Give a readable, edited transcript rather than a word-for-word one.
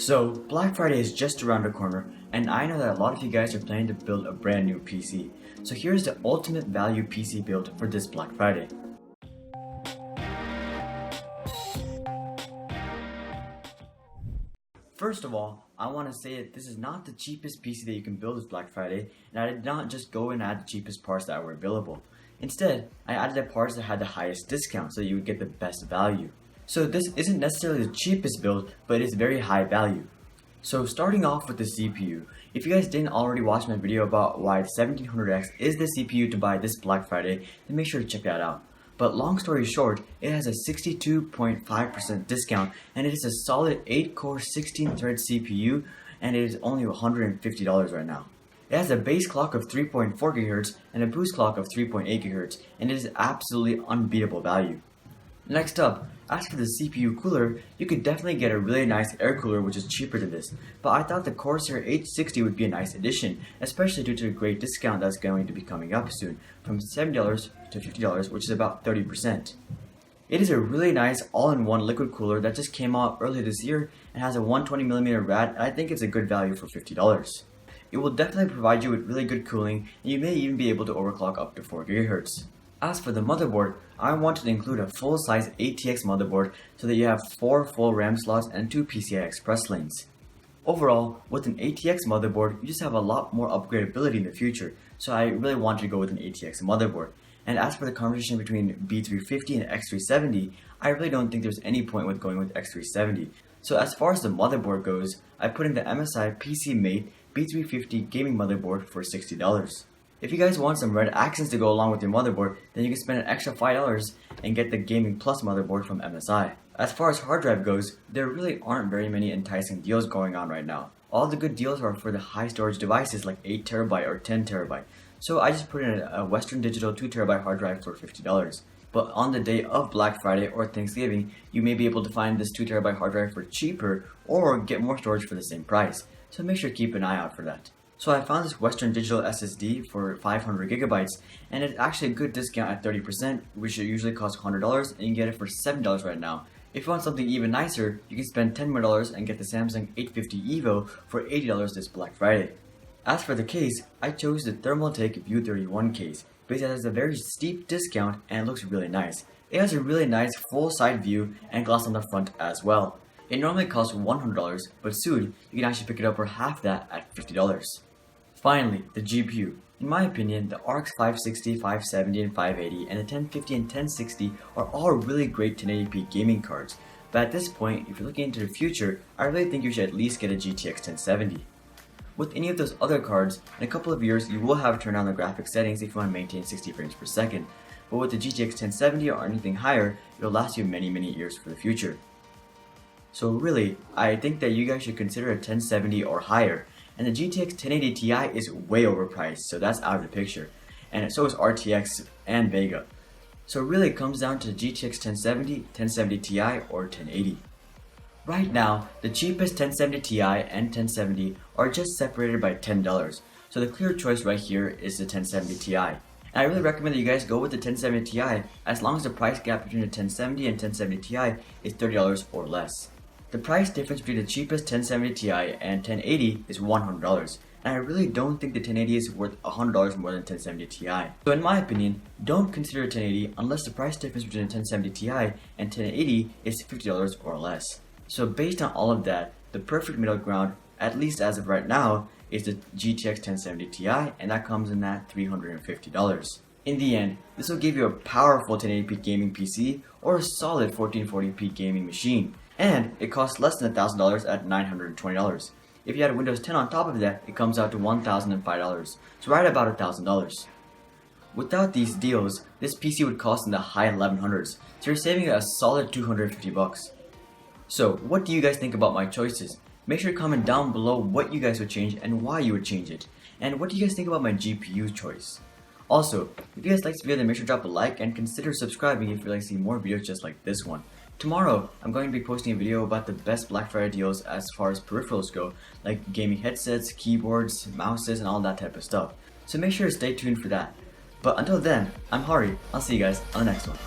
So, Black Friday is just around the corner, and I know that a lot of you guys are planning to build a brand new PC. So here's the ultimate value PC build for this Black Friday. First of all, I want to say that this is not the cheapest PC that you can build this Black Friday, and I did not just go and add the cheapest parts that were available. Instead, I added the parts that had the highest discount so that you would get the best value. So this isn't necessarily the cheapest build, but it is very high value. So starting off with the CPU, if you guys didn't already watch my video about why the 1700X is the CPU to buy this Black Friday, then make sure to check that out. But long story short, it has a 62.5% discount, and it is a solid 8-core 16-thread CPU, and it is only $150 right now. It has a base clock of 3.4 GHz and a boost clock of 3.8 GHz, and it is absolutely unbeatable value. Next up, as for the CPU cooler, you could definitely get a really nice air cooler which is cheaper than this, but I thought the Corsair H60 would be a nice addition, especially due to the great discount that's going to be coming up soon, from $70 to $50, which is about 30%. It is a really nice all-in-one liquid cooler that just came out earlier this year and has a 120mm rad, and I think it's a good value for $50. It will definitely provide you with really good cooling, and you may even be able to overclock up to 4 GHz. As for the motherboard, I wanted to include a full-size ATX motherboard so that you have 4 full RAM slots and 2 PCI Express lanes. Overall, with an ATX motherboard, you just have a lot more upgradability in the future, so I really wanted to go with an ATX motherboard. And as for the conversation between B350 and X370, I really don't think there's any point with going with X370. So as far as the motherboard goes, I put in the MSI PC-made B350 gaming motherboard for $60. If you guys want some red accents to go along with your motherboard, then you can spend an extra $5 and get the Gaming Plus motherboard from MSI. As far as hard drive goes, there really aren't very many enticing deals going on right now. All the good deals are for the high storage devices like 8TB or 10TB. So I just put in a Western Digital 2TB hard drive for $50. But on the day of Black Friday or Thanksgiving, you may be able to find this 2TB hard drive for cheaper or get more storage for the same price. So make sure to keep an eye out for that. So I found this Western Digital SSD for 500GB, and it's actually a good discount at 30%, which usually costs $100, and you can get it for $7 right now. If you want something even nicer, you can spend $10 more and get the Samsung 850 EVO for $80 this Black Friday. As for the case, I chose the Thermaltake View 31 case, because it has a very steep discount and it looks really nice. It has a really nice full side view and glass on the front as well. It normally costs $100, but soon you can actually pick it up for half that at $50. Finally, the GPU. In my opinion, the RX 560, 570, and 580, and the 1050 and 1060 are all really great 1080p gaming cards. But at this point, if you're looking into the future, I really think you should at least get a GTX 1070. With any of those other cards, in a couple of years, you will have to turn on the graphics settings if you want to maintain 60 frames per second. But with the GTX 1070 or anything higher, it will last you many years for the future. So really, I think that you guys should consider a 1070 or higher. And the GTX 1080 Ti is way overpriced, so that's out of the picture. And so is RTX and Vega. So really it comes down to the GTX 1070, 1070 Ti, or 1080. Right now, the cheapest 1070 Ti and 1070 are just separated by $10. So the clear choice right here is the 1070 Ti. And I really recommend that you guys go with the 1070 Ti as long as the price gap between the 1070 and 1070 Ti is $30 or less. The price difference between the cheapest 1070 Ti and 1080 is $100, and I really don't think the 1080 is worth $100 more than 1070 Ti. So in my opinion, don't consider 1080 unless the price difference between the 1070 Ti and 1080 is $50 or less. So based on all of that, the perfect middle ground, at least as of right now, is the GTX 1070 Ti, and that comes in at $350. In the end, this will give you a powerful 1080p gaming PC or a solid 1440p gaming machine. And it costs less than $1,000 at $920. If you add Windows 10 on top of that, it comes out to $1,005, so right about $1,000. Without these deals, this PC would cost in the high 1100s, so you're saving a solid $250. So what do you guys think about my choices? Make sure to comment down below what you guys would change and why you would change it. And what do you guys think about my GPU choice? Also, if you guys like this video, then make sure to drop a like and consider subscribing if you'd like to see more videos just like this one. Tomorrow, I'm going to be posting a video about the best Black Friday deals as far as peripherals go, like gaming headsets, keyboards, mouses, and all that type of stuff. So make sure to stay tuned for that. But until then, I'm Hari. I'll see you guys on the next one.